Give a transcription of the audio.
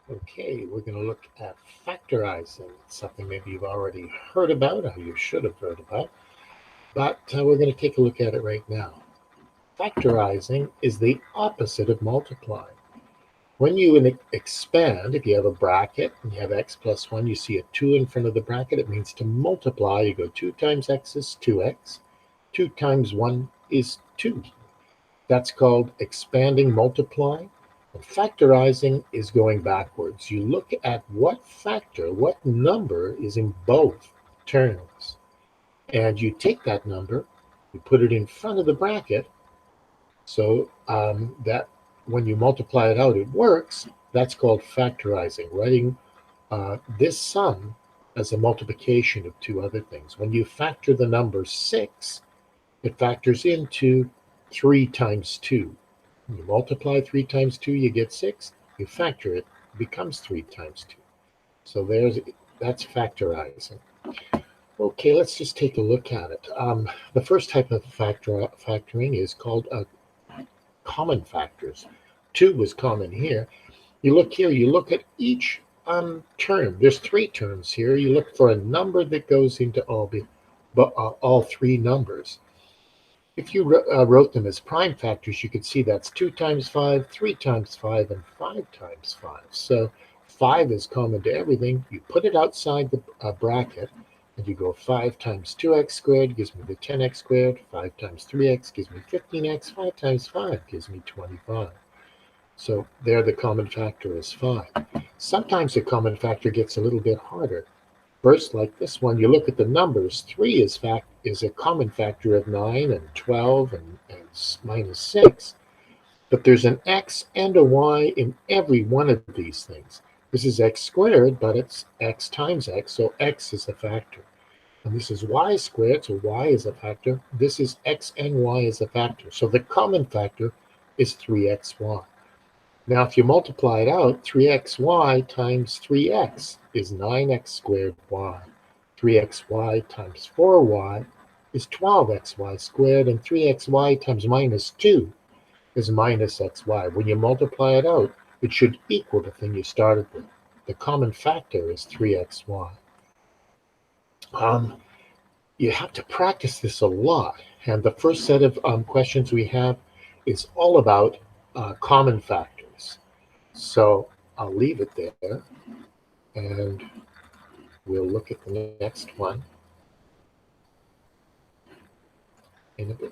Okay, we're going to look at factorizing. It's something maybe you've already heard about, or you should have heard about, but we're going to take a look at it right now. Factorizing is the opposite of multiplying. When you expand, if you have a bracket and you have x plus 1, you see a 2 in front of the bracket, it means to multiply. You go 2 times x is 2x, 2 times 1 is 2. That's called expanding, multiplying. And factorizing is going backwards. You look at what factor, what number is in both terms, and you take that number, you put it in front of the bracket, so that when you multiply it out, it works. That's called factorizing, writing this sum as a multiplication of two other things. When you factor the number 6, it factors into 3 times 2. You multiply 3 times 2, you get 6. You factor it, it becomes 3 times 2. So that's factorizing. Okay, let's just take a look at it. The first type of factoring is called common factors. 2 is common here. You look here, you look at each term. There's 3 terms here. You look for a number that goes into all 3 numbers. If you wrote them as prime factors, you could see that's 2 times 5, 3 times 5, and 5 times 5. So 5 is common to everything. You put it outside the bracket, and you go 5 times 2x squared gives me the 10x squared. 5 times 3x gives me 15x. 5 times 5 gives me 25. So there the common factor is 5. Sometimes the common factor gets a little bit harder. First, like this one, you look at the numbers. 3 is a common factor of 9 and 12 and minus 6. But there's an x and a y in every one of these things. This is x squared, but it's x times x, so x is a factor. And this is y squared, so y is a factor. This is x and y is a factor. So the common factor is 3xy. Now, if you multiply it out, 3xy times 3x is 9x squared y. 3xy times 4y is 12xy squared, and 3xy times minus 2 is minus xy. When you multiply it out, it should equal the thing you started with. The common factor is 3xy. Um, you have to practice this a lot. And the first set of questions we have is all about common factors. So I'll leave it there and we'll look at the next one in a bit.